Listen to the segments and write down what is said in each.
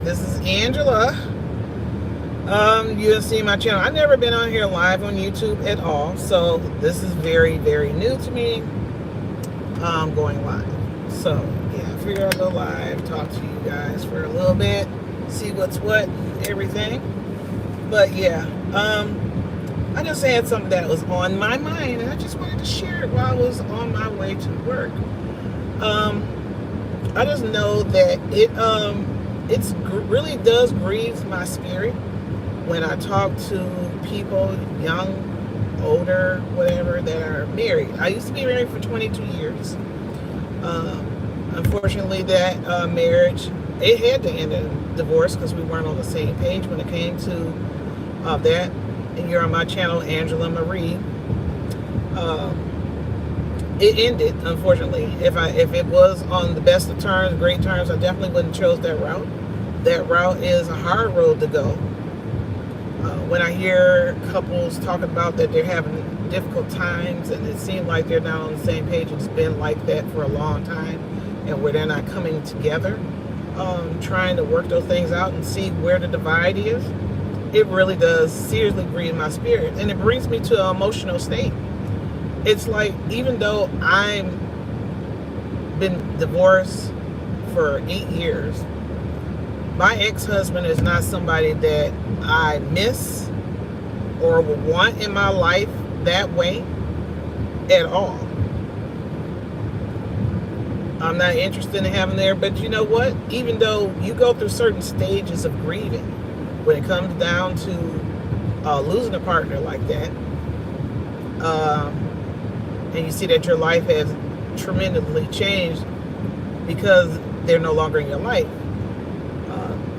This is Angela. You have seen my channel. I've never been on here live on YouTube at all, so this is very, very new to me. Going live. So yeah, I figured I'd go live, talk to you guys for a little bit, see what's what, everything. But yeah, I just had something that was on my mind, and I just wanted to share it while I was on my way to work. I just know that it really does grieve my spirit when I talk to people, young, older, whatever, that are married. I used to be married for 22 years. Unfortunately, that marriage, it had to end in divorce because we weren't on the same page when it came to that. And you're on my channel, Angela Marie. It ended, unfortunately. If it was on the best of terms, great terms, I definitely wouldn't have chose that route. That route is a hard road to go. When I hear couples talking about that they're having difficult times and it seems like they're not on the same page, it's been like that for a long time, and where they're not coming together, trying to work those things out and see where the divide is, it really does seriously grieve my spirit. And it brings me to an emotional state. It's like, even though I've been divorced for 8 years, my ex-husband is not somebody that I miss or would want in my life that way at all. I'm not interested in having there, but you know what? Even though you go through certain stages of grieving, when it comes down to losing a partner like that, and you see that your life has tremendously changed because they're no longer in your life,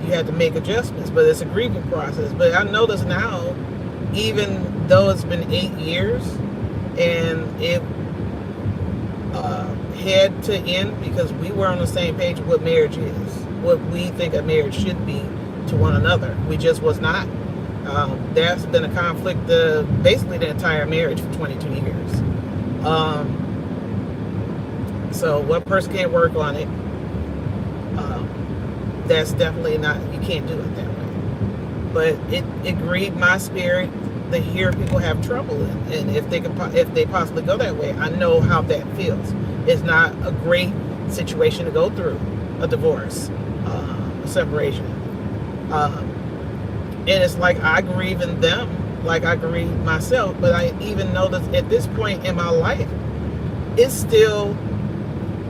you had to make adjustments, but it's a grieving process. But I notice now, even though it's been 8 years and it had to end because we were on the same page of what marriage is, what we think a marriage should be to one another. We just was not. There's been a conflict basically the entire marriage for 22 years. So one person can't work on it. That's definitely not, you can't do it that way. But it grieved my spirit to hear people have trouble, and if they possibly go that way, I know how that feels. It's not a great situation to go through, a divorce, a separation, and it's like I grieve in them like I grieve myself. But I even know that at this point in my life, it's still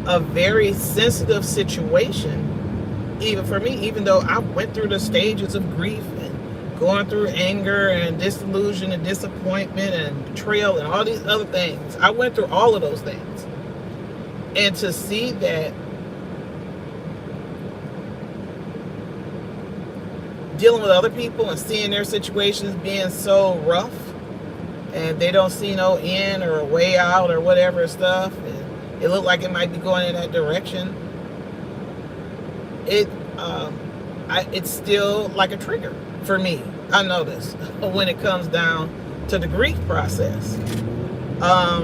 a very sensitive situation. Even for me, even though I went through the stages of grief and going through anger and disillusion and disappointment and betrayal and all these other things, I went through all of those things. And to see that dealing with other people and seeing their situations being so rough and they don't see no end or a way out or whatever stuff, and it looked like it might be going in that direction, it's still like a trigger for me. I notice when it comes down to the grief process. I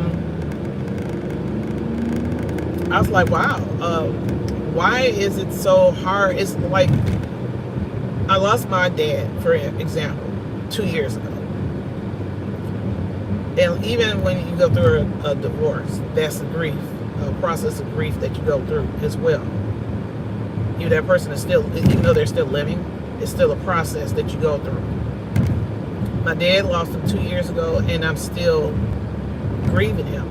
was like, wow, why is it so hard? It's like, I lost my dad, for example, 2 years ago. And even when you go through a divorce, that's a grief, a process of grief that you go through as well. That person is still, even though they're still living, it's still a process that you go through. My dad lost him 2 years ago, and I'm still grieving him.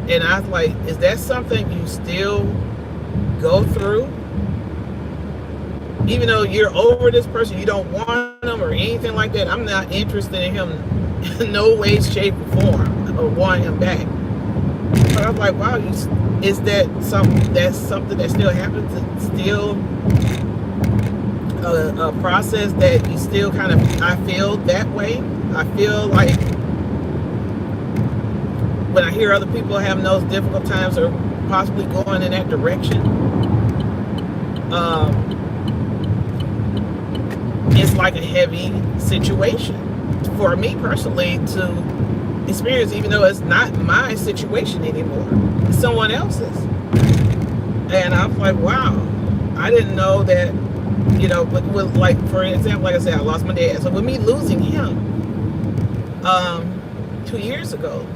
And I was like, is that something you still go through? Even though you're over this person, you don't want him or anything like that. I'm not interested in him in no way, shape, or form, or want him back. But I was like, wow, is that something that still happens? It's still a process that you still kind of, I feel that way. I feel like when I hear other people having those difficult times or possibly going in that direction, it's like a heavy situation for me personally to experience, even though it's not my situation anymore, it's someone else's. And I'm like, wow, I didn't know that But with, like, for example, like I said, I lost my dad. So with me losing him 2 years ago,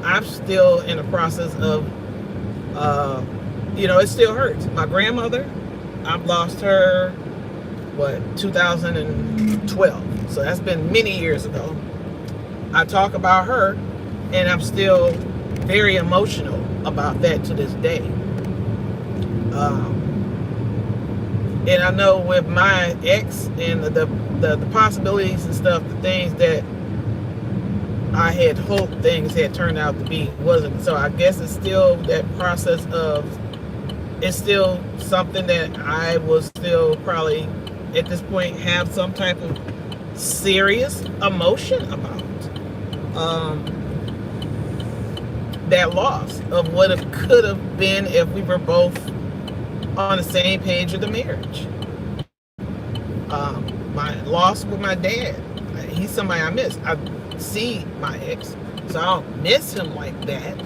I'm still in the process of, it still hurts. My grandmother, I've lost her, 2012. So that's been many years ago. I talk about her, and I'm still very emotional about that to this day. And I know with my ex and the possibilities and stuff, the things that I had hoped things had turned out to be wasn't. So I guess it's still that process of, it's still something that I will still probably at this point have some type of serious emotion about. That loss of what it could have been if we were both on the same page of the marriage. My loss with my dad, he's somebody I miss. I see my ex, so I don't miss him like that.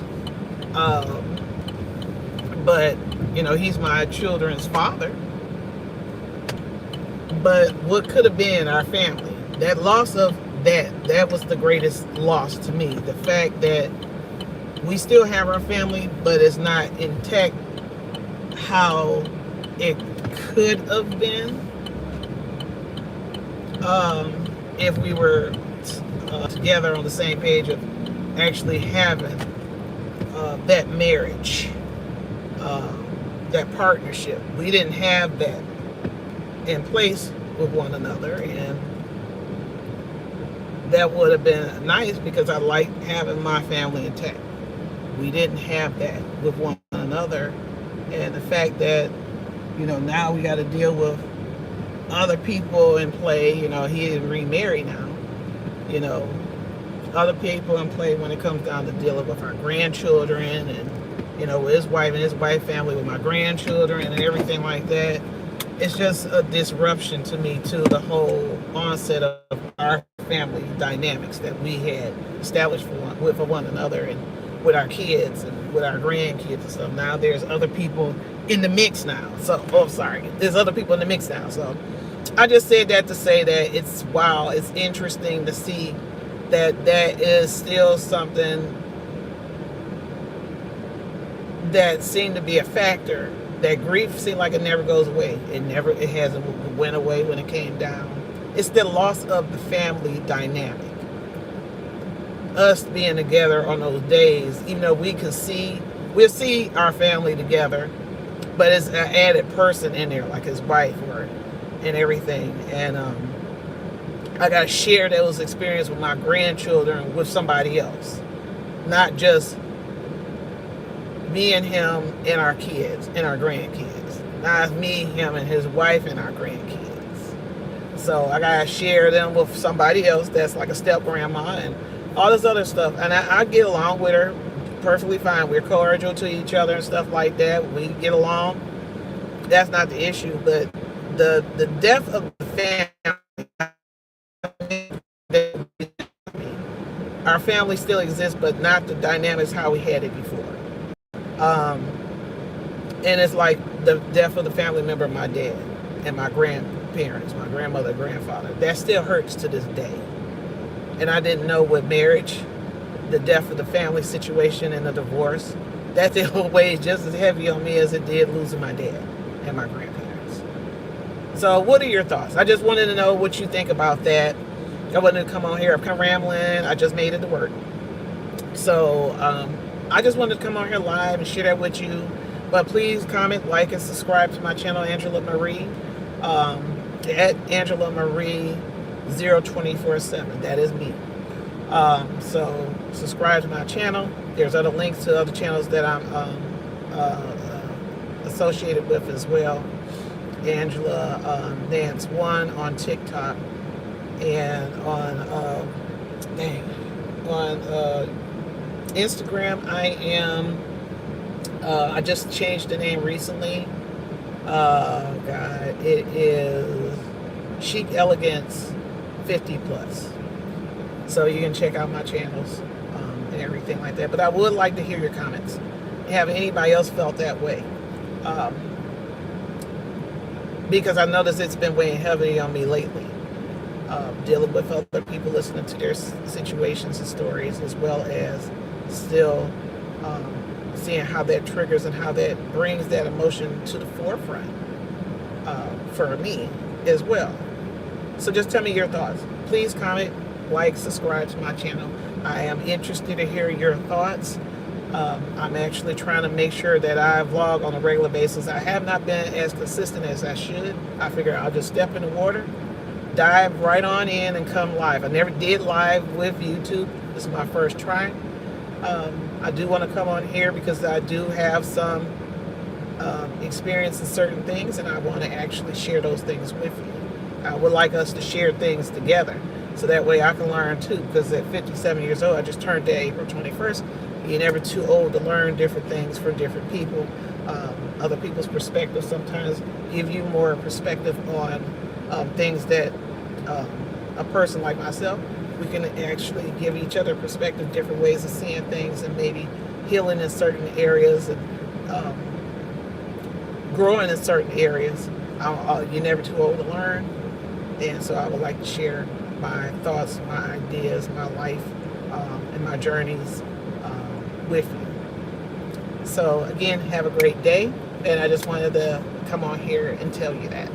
But he's my children's father. But what could have been our family, that loss of that was the greatest loss to me. The fact that we still have our family, but it's not intact how it could have been if we were together on the same page of actually having that marriage, that partnership. We didn't have that in place with one another, and that would have been nice because I like having my family intact. We didn't have that with one another, and the fact that now we got to deal with other people in play. He didn't remarry now. Other people in play when it comes down to dealing with our grandchildren, and with his wife and his wife family, with my grandchildren and everything like that. It's just a disruption to me to the whole onset of our family dynamics that we had established for one another, and with our kids and with our grandkids and stuff. Now there's other people in the mix now. There's other people in the mix now. So I just said that to say that it's interesting to see that is still something that seemed to be a factor. That grief seemed like it never goes away. It hasn't went away when it came down. It's the loss of the family dynamic. Us being together on those days, even though we'll see our family together, but it's an added person in there, like his wife and everything. And I got to share those experiences with my grandchildren with somebody else, not just me and him and our kids and our grandkids. Not me, him, and his wife and our grandkids. So I gotta share them with somebody else that's like a step grandma and all this other stuff. And I get along with her perfectly fine. We're cordial to each other and stuff like that. We get along. That's not the issue. But the death of the family, our family still exists, but not the dynamics how we had it before. And it's like the death of the family member of my dad and my grandparents, my grandmother, grandfather. That still hurts to this day. And I didn't know with marriage, the death of the family situation and the divorce, that still weighs just as heavy on me as it did losing my dad and my grandparents. So what are your thoughts? I just wanted to know what you think about that. I wanted to come on here. I've come rambling. I just made it to work. So I just wanted to come on here live and share that with you. But please comment, like, and subscribe to my channel, Angela Marie. At Angela Marie 0247. That is me. So subscribe to my channel. There's other links to other channels that I'm associated with as well. Angela Nance 1 on TikTok, and on Instagram I am I just changed the name recently. It is Chic Elegance 50 plus. So you can check out my channels and everything like that. But I would like to hear your comments. Have anybody else felt that way? because I noticed it's been weighing heavily on me lately. Dealing with other people, listening to their situations and stories, as well as still seeing how that triggers and how that brings that emotion to the forefront for me as well. So just tell me your thoughts. Please comment, like, subscribe to my channel. I am interested to hear your thoughts. I'm actually trying to make sure that I vlog on a regular basis. I have not been as consistent as I should. I figure I'll just step in the water, dive right on in, and come live. I never did live with YouTube. This is my first try. I do want to come on here because I do have some experience in certain things, and I want to actually share those things with you. I would like us to share things together, so that way I can learn too, because at 57 years old, I just turned to April 21st. You're never too old to learn different things from different people. Other people's perspectives sometimes give you more perspective on things that a person like myself, we can actually give each other perspective, different ways of seeing things, and maybe healing in certain areas and growing in certain areas. You're never too old to learn, and so I would like to share my thoughts, my ideas, my life, and my journeys with you. So again, have a great day, and I just wanted to come on here and tell you that.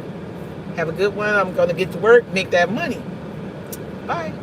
Have a good one. I'm going to get to work, make that money. Bye.